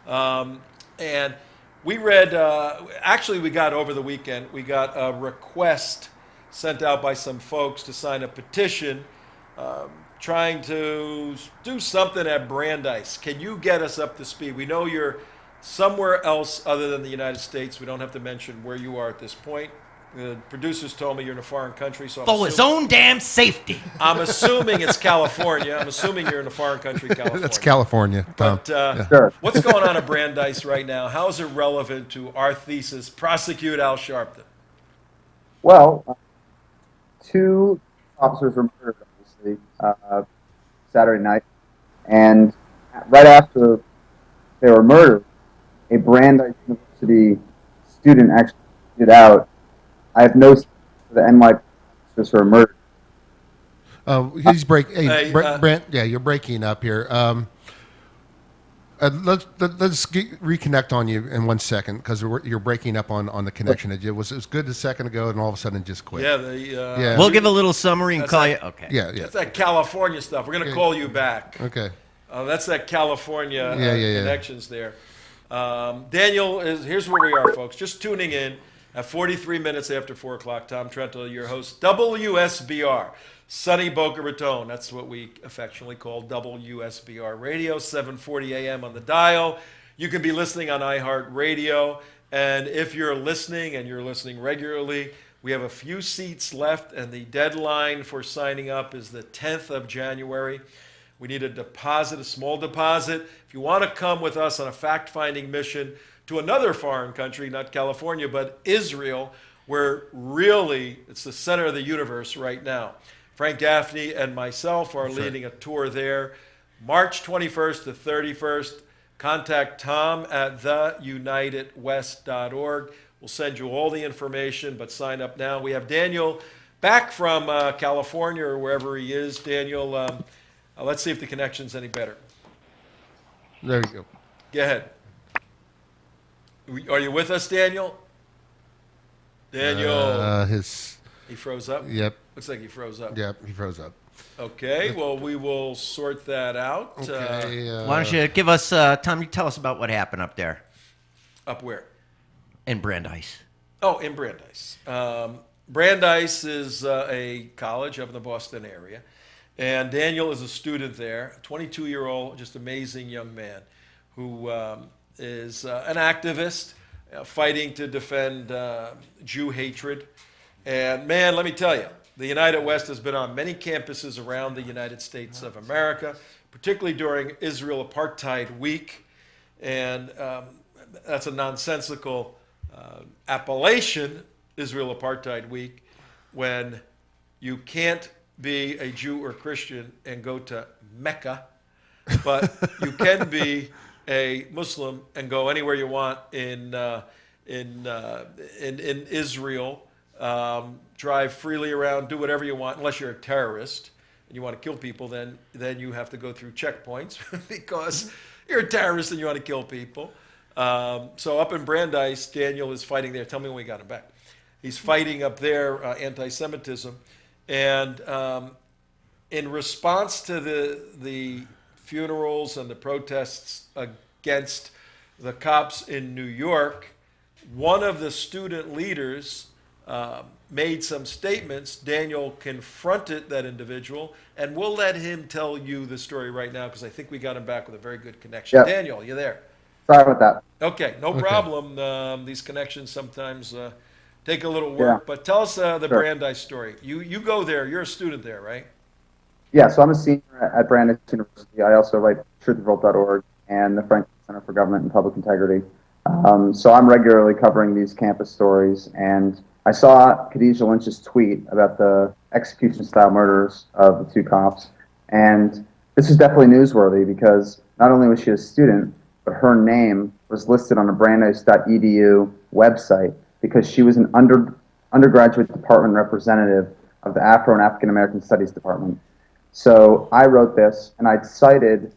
And we read, actually we got over the weekend, we got a request sent out by some folks to sign a petition trying to do something at Brandeis. Can you get us up to speed? We know you're somewhere else other than the United States. We don't have to mention wwhere you are at this point. The producers told me you're in a foreign country, so For his own damn safety. I'm assuming it's California. I'm assuming you're in a foreign country, California. That's California, Tom. But Sure. what's going on at Brandeis right now? How is it relevant to our thesis, Prosecute Al Sharpton? Well, 2 officers were murdered, obviously, Saturday night. And right after they were murdered, a Brandeis University student actually tweeted out, "I have no sympathy for the NY officers who were murdered." He's Hey, Brent, yeah, you're breaking up here. Let's reconnect on you in 1 second because you're breaking up on the connection. It was good a second ago, and all of a sudden it just quit. Yeah, Yeah. We'll give a little summary and That's call like- you. Okay. Yeah. that's that California stuff. We're going to call you back. Okay. That's that California Yeah. connections there. Daniel, here's where we are, folks. Just tuning in at 43 minutes after 4 o'clock. Tom Trento, your host, WSBR, sunny Boca Raton. That's what we affectionately call WSBR Radio, 740 a.m. on the dial. You can be listening on iHeartRadio. And if you're listening, and you're listening regularly, we have a few seats left, and the deadline for signing up is the 10th of January. We need a deposit, a small deposit. If you want to come with us on a fact-finding mission to another foreign country, not California, but Israel, where really it's the center of the universe right now. Frank Gaffney and myself are leading a tour there, March 21st to 31st. Contact Tom at theunitedwest.org. We'll send you all the information, but sign up now. We have Daniel back from California or wherever he is. Daniel, let's see if the connection's any better. There you go. Go ahead. Are you with us, Daniel? Daniel. He froze up? Yep. Looks like he froze up. Yep. He froze up. Okay, well, we will sort that out. Okay. Why don't you give us, Tom, you tell us about what happened up there Up where? in Brandeis. Oh, in Brandeis. Brandeis is a college up in the Boston area. And Daniel is a student there, a 22-year-old, just amazing young man who is an activist fighting to defend Jew hatred. And man, let me tell you, the United West has been on many campuses around the United States of America, particularly during Israel Apartheid Week. And that's a nonsensical appellation, Israel Apartheid Week, when you can't be a Jew or Christian and go to Mecca, but you can be a Muslim and go anywhere you want in Israel, drive freely around, do whatever you want, unless you're a terrorist and you want to kill people. Then you have to go through checkpoints because you're a terrorist and you want to kill people. So up in Brandeis, Daniel is fighting there. Tell me when we got him back. He's fighting up there anti-Semitism. And in response to the funerals and the protests against the cops in New York, one of the student leaders made some statements. Daniel confronted that individual, and we'll let him tell you the story right now because I think we got him back with a very good connection. Yep. Daniel, you there? Sorry about that. Okay, no Okay. problem. These connections sometimes take a little work, but tell us the Sure. Brandeis story. You go there. You're a student there, right? Yeah, so I'm a senior at Brandeis University. I also write truthrevolt.org and the Franklin Center for Government and Public Integrity. So I'm regularly covering these campus stories, and I saw Khadijah Lynch's tweet about the execution-style murders of the two cops, and this is definitely newsworthy because not only was she a student, but her name was listed on a brandeis.edu website because she was an undergraduate department representative of the Afro and African American Studies Department. So I wrote this, and I'd cited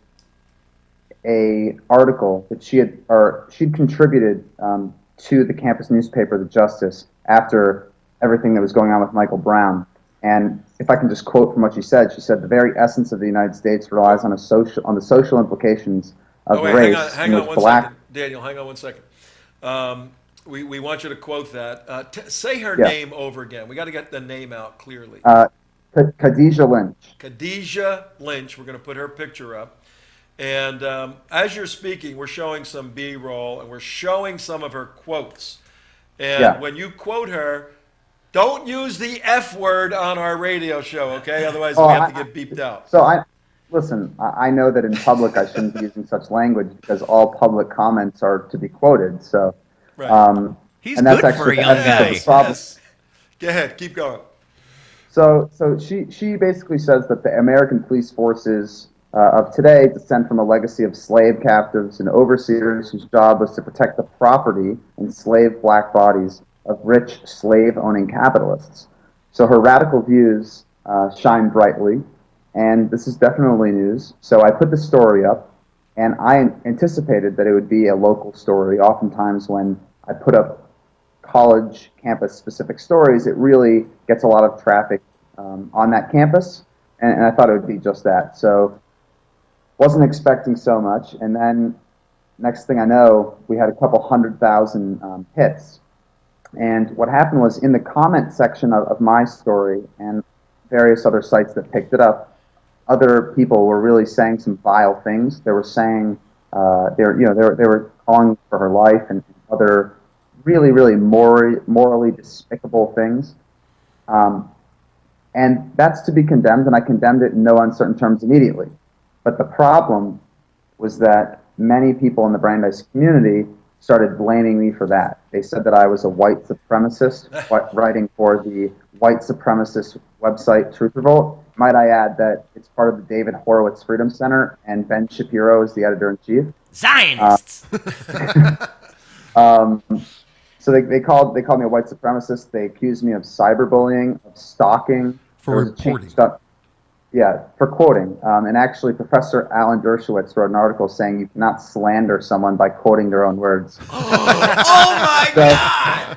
a article that she'd contributed to the campus newspaper, The Justice, after everything that was going on with Michael Brown. And if I can just quote from what she said, the very essence of the United States relies on the social implications of race. Hang on one second. Daniel, hang on 1 second. We want you to quote that. Say her name over again. We got to get the name out clearly. Khadijah Lynch. Khadijah Lynch. We're going to put her picture up. And as you're speaking, we're showing some B-roll, and we're showing some of her quotes. And when you quote her, don't use the F word on our radio show, okay? Otherwise, we have to get beeped out. So I know that in public I shouldn't be using such language because all public comments are to be quoted. So, right. He's good for a young guy. Yes. Go ahead, keep going. So she basically says that the American police forces of today descend from a legacy of slave captives and overseers whose job was to protect the property and enslaved black bodies of rich slave-owning capitalists. So her radical views shine brightly, and this is definitely news. So I put the story up, and I anticipated that it would be a local story. Oftentimes when I put up college campus-specific stories, it really gets a lot of traffic on that campus, and I thought it would be just that. So wasn't expecting so much, and then next thing I know, we had a couple 100,000 hits. And what happened was in the comment section of my story and various other sites that picked it up, other people were really saying some vile things. They were saying they were calling for her life and other really, really morally despicable things. And that's to be condemned, and I condemned it in no uncertain terms immediately. But the problem was that many people in the Brandeis community started blaming me for that. They said that I was a white supremacist, writing for the white supremacist website Truth Revolt. Might I add that it's part of the David Horowitz Freedom Center, and Ben Shapiro is the editor-in-chief. Zionists! So they called me a white supremacist. They accused me of cyberbullying, of stalking. For reporting. Yeah, for quoting. And actually, Professor Alan Dershowitz wrote an article saying you cannot slander someone by quoting their own words. Oh my God!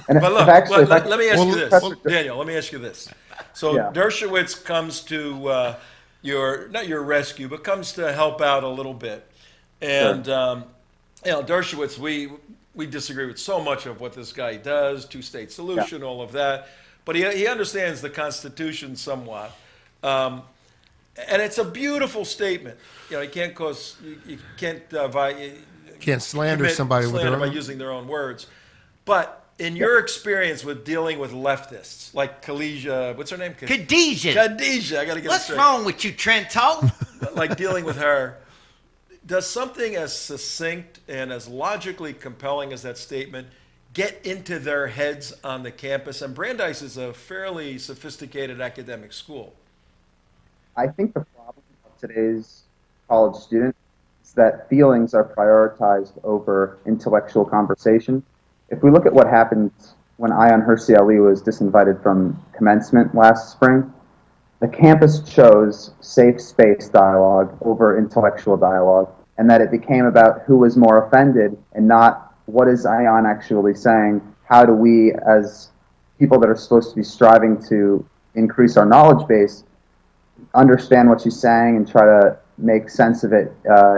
Let me ask you this, Daniel. Let me ask you this. So Dershowitz comes to not your rescue, but comes to help out a little bit. And Dershowitz, we disagree with so much of what this guy does, two-state solution, all of that. But he understands the Constitution somewhat, and it's a beautiful statement. You can't slander somebody by using their own words. But in your experience with dealing with leftists, like Khadijah, what's her name? Khadijah, I got to get it What's straight. wrong with you, Trento? Like dealing with her, does something as succinct and as logically compelling as that statement get into their heads on the campus? And Brandeis is a fairly sophisticated academic school. I think the problem of today's college student is that feelings are prioritized over intellectual conversation. If we look at what happened when Ion Hersey Ali was disinvited from commencement last spring, the campus chose safe space dialogue over intellectual dialogue, and that it became about who was more offended and not what is Ion actually saying? How do we, as people that are supposed to be striving to increase our knowledge base, understand what she's saying and try to make sense of it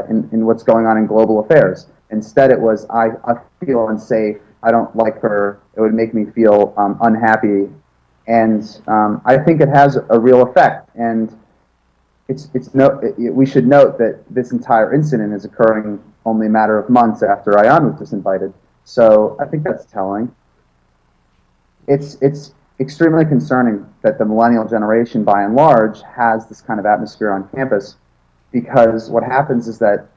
in what's going on in global affairs? Instead, it was, I feel unsafe, I don't like her, It would make me feel unhappy, and I think it has a real effect. And we should note that this entire incident is occurring only a matter of months after Ayan was disinvited. So I think that's telling. It's extremely concerning that the millennial generation, by and large, has this kind of atmosphere on campus, because what happens is that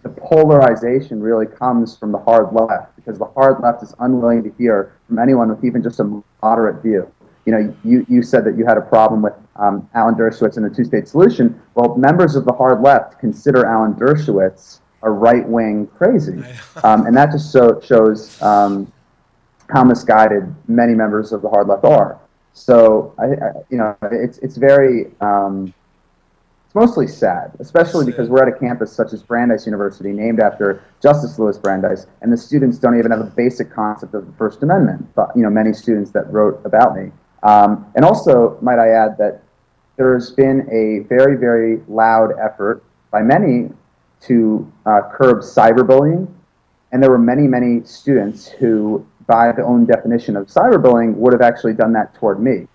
the polarization really comes from the hard left, because the hard left is unwilling to hear from anyone with even just a moderate view. You know, you said that you had a problem with Alan Dershowitz and the two-state solution. Well, members of the hard left consider Alan Dershowitz a right-wing crazy, and that just shows how misguided many members of the hard left are. So, it's very, it's mostly sad, especially because we're at a campus such as Brandeis University, named after Justice Louis Brandeis, and the students don't even have a basic concept of the First Amendment. But, many students that wrote about me. And also, might I add that there's been a very, very loud effort by many to curb cyberbullying, and there were many, many students who, by their own definition of cyberbullying, would have actually done that toward me.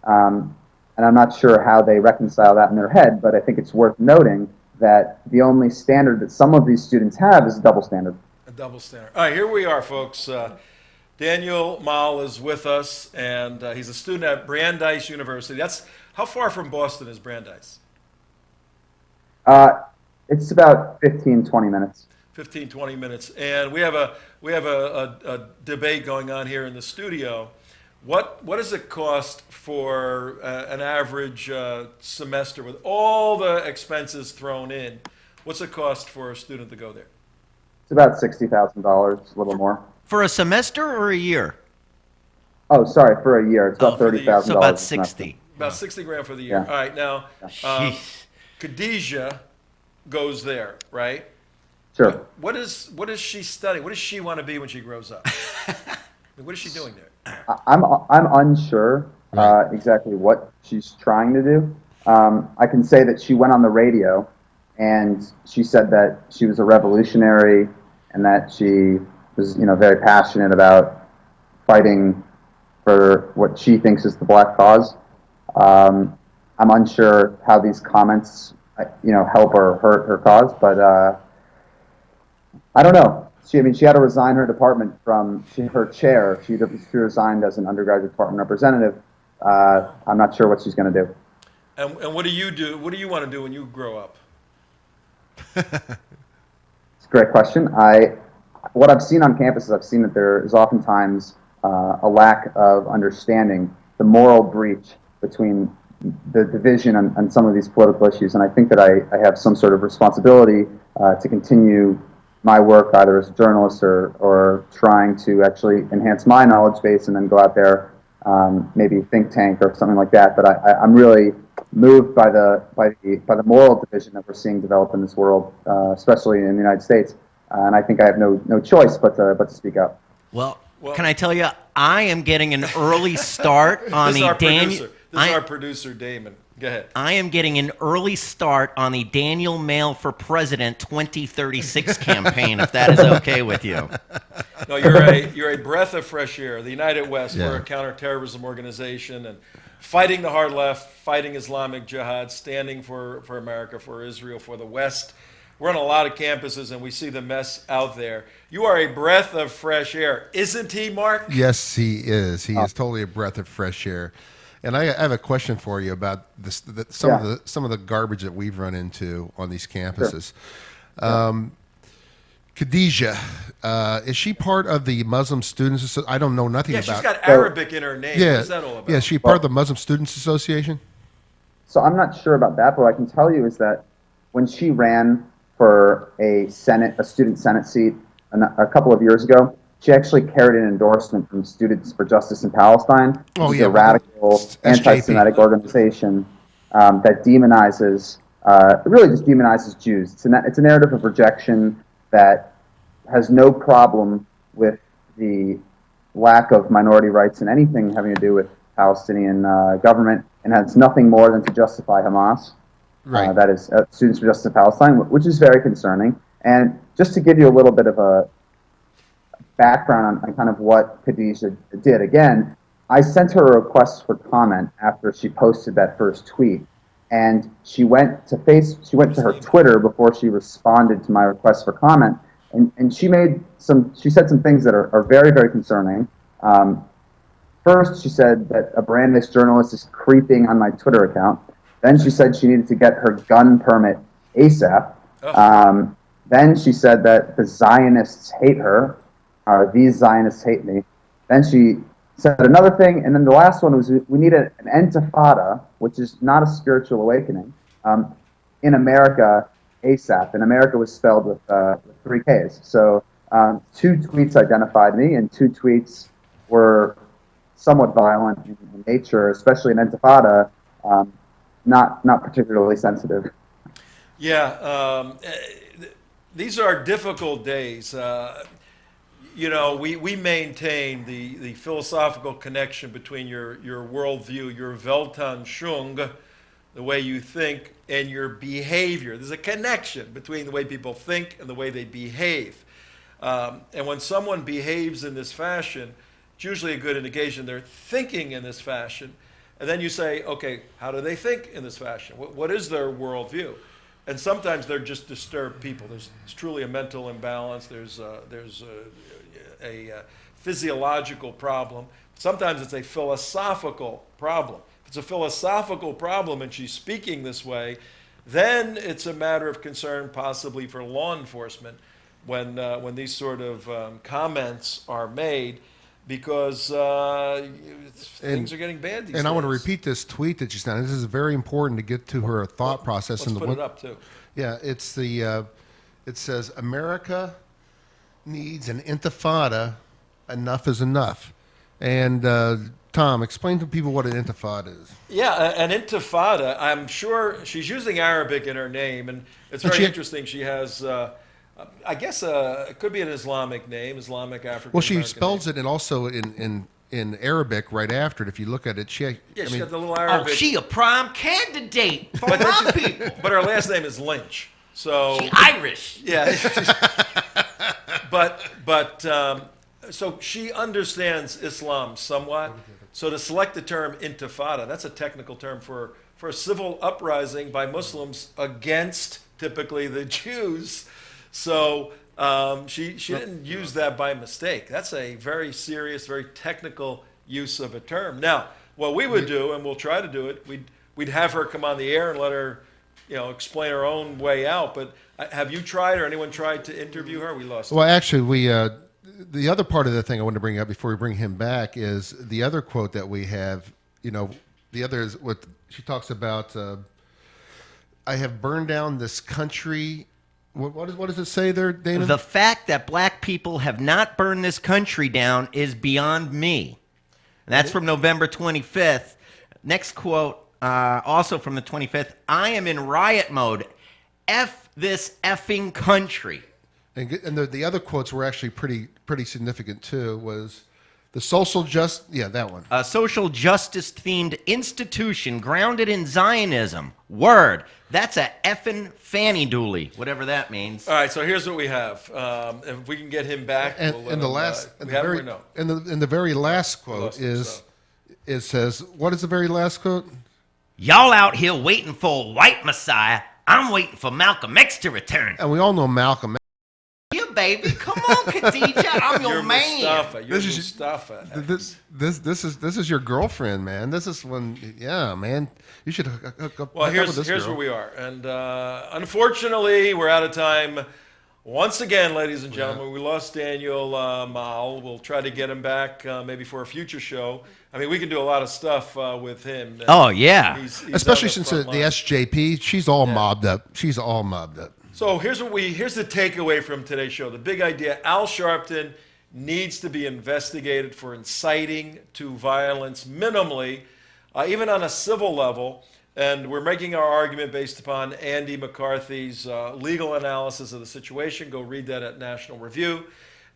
And I'm not sure how they reconcile that in their head, but I think it's worth noting that the only standard that some of these students have is a double standard. A double standard. All right, here we are, folks. Daniel Maul is with us, and he's a student at Brandeis University. That's how far from Boston is Brandeis? It's about 15, 20 minutes. 15, 20 minutes. And we have a debate going on here in the studio. What does it cost for an average semester with all the expenses thrown in? What's it cost for a student to go there? It's about $60,000, a little more. For a semester or a year? Oh, sorry, for a year. It's about $30,000. So about 60. About 60 grand for the year. Yeah. All right, now, Khadijah goes there, right? Sure. What is she studying? What does she want to be when she grows up? What is she doing there? I'm unsure exactly what she's trying to do. I can say that she went on the radio, and she said that she was a revolutionary, and that she was, very passionate about fighting for what she thinks is the black cause. I'm unsure how these comments, help or hurt her cause, but I don't know. She had to resign her department from her chair. She resigned as an undergraduate department representative. I'm not sure what she's going to do. And what do you do? What do you want to do when you grow up? It's a great question. What I've seen on campus is I've seen that there is oftentimes a lack of understanding the moral breach between the division on some of these political issues, and I think that I have some sort of responsibility to continue my work either as a journalist or trying to actually enhance my knowledge base and then go out there, maybe think tank or something like that. But I'm really moved by the moral division that we're seeing develop in this world, especially in the United States. And I think I have no choice but to speak up. Well, can I tell you, I am getting an early start on the This is our producer, Damon. Go ahead. I am getting an early start on the Daniel Maul for President 2036 campaign, if that is okay with you. No, you're a breath of fresh air. The United West, we're a counterterrorism organization, and fighting the hard left, fighting Islamic jihad, standing for America, for Israel, for the West. We're on a lot of campuses, and we see the mess out there. You are a breath of fresh air. Isn't he, Mark? Yes, he is. He is totally a breath of fresh air. And I have a question for you about some of the garbage that we've run into on these campuses. Sure. Khadijah, is she part of the Muslim Students? I don't know nothing about. Yeah, she's got Arabic in her name. Yeah, What's that all about? Yeah, is she part of the Muslim Students Association? So I'm not sure about that, but what I can tell you is that when she ran for a student Senate seat a couple of years ago, she actually carried an endorsement from Students for Justice in Palestine, which is a radical anti-Semitic organization that demonizes, really just demonizes Jews. It's a narrative of rejection that has no problem with the lack of minority rights in anything having to do with Palestinian government, and has nothing more than to justify Hamas. Right. That is Students for Justice in Palestine, which is very concerning. And just to give you a little bit of a background on kind of what Khadijah did. Again, I sent her a request for comment after she posted that first tweet, and she went to her Twitter before she responded to my request for comment, and she said some things that are very, very concerning. First, she said that a Brandis journalist is creeping on my Twitter account. Then she said she needed to get her gun permit ASAP. Then she said that the Zionists hate her, or these Zionists hate me. Then she said another thing, and then the last one was we need an intifada, which is not a spiritual awakening, in America ASAP. And America was spelled with 3 Ks. So 2 tweets identified me, and 2 tweets were somewhat violent in nature, especially an intifada, not particularly sensitive. Yeah, these are difficult days. We maintain the philosophical connection between your worldview, your Weltanschauung, the way you think, and your behavior. There's a connection between the way people think and the way they behave. And when someone behaves in this fashion, it's usually a good indication they're thinking in this fashion. And then you say, okay, how do they think in this fashion? What is their worldview? And sometimes they're just disturbed people. There's truly a mental imbalance. There's a physiological problem. Sometimes it's a philosophical problem. If it's a philosophical problem and she's speaking this way, then it's a matter of concern possibly for law enforcement when these sort of comments are made, because things are getting bad these days. And I want to repeat this tweet that you sent. This is very important to get to her thought process. Let's put it up too. Yeah, it's it says, America needs an intifada. Enough is enough. And Tom, explain to people what an intifada is. Yeah, an intifada, I'm sure she's using Arabic in her name, and it's very interesting. She has, I guess, it could be an Islamic name, Islamic African. Well, she spells it, and also in Arabic right after it. If you look at it, she's got the little Arabic. Oh, she a prime candidate for my people. But her last name is Lynch, so she Irish. Yeah. So she understands Islam somewhat. So to select the term intifada, that's a technical term for a civil uprising by Muslims against typically the Jews. So she didn't use that by mistake. That's a very serious, very technical use of a term. Now, what we would do, and we'll try to do it, we'd have her come on the air and let her, explain her own way out. But have you tried, or anyone tried to interview her? We lost. Well, actually, the other part of the thing I want to bring up before we bring him back is the other quote that we have. The other is what she talks about. I have burned down this country. What does it say there, Dana? The fact that black people have not burned this country down is beyond me. And that's from November 25th. Next quote, also from the 25th. I am in riot mode. F this effing country. And the other quotes were actually pretty significant too. Was the social that one. A social justice themed institution grounded in Zionism. Word. That's a effing fanny dooley, whatever that means. All right, so here's what we have. If we can get him back, And, we'll let and the him, last, we and have the him very, or no? and the very last quote is, it says, what is the very last quote? Y'all out here waiting for a white messiah. I'm waiting for Malcolm X to return. And we all know Malcolm. You baby, come on, Khadijah, I'm your man. Mustafa. You're This is- Mustafa. This is your girlfriend, man. This is when, man. You should hook up. Well, hook up with this here's girl. where we are, and unfortunately, we're out of time. Once again, ladies and gentlemen, we lost Daniel Maul. We'll try to get him back maybe for a future show. I mean, we can do a lot of stuff with him. Oh, yeah. He's Especially on the since front the line. SJP, she's all mobbed up. She's all mobbed up. So here's the takeaway from today's show. The big idea: Al Sharpton needs to be investigated for inciting to violence, minimally, even on a civil level. And we're making our argument based upon Andy McCarthy's legal analysis of the situation. Go read that at National Review.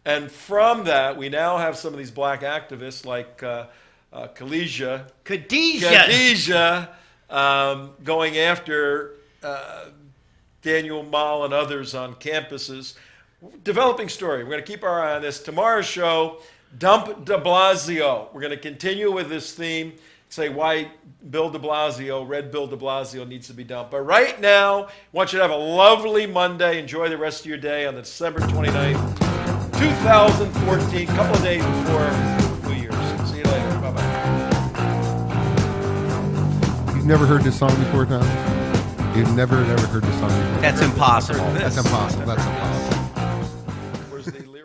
And from that, we now have some of these black activists like Khadijah going after Daniel Maul and others on campuses. developing story. We're going to keep our eye on this. Tomorrow's show, Dump de Blasio. We're going to continue with this theme, say why Bill de Blasio, Red Bill de Blasio needs to be dumped. But right now, I want you to have a lovely Monday. Enjoy the rest of your day on December 29th, 2014, a couple of days before New Year's. See you later. Bye-bye. You've never heard this song before, Tom? You've never heard this song before? That's impossible. That's impossible. That's impossible.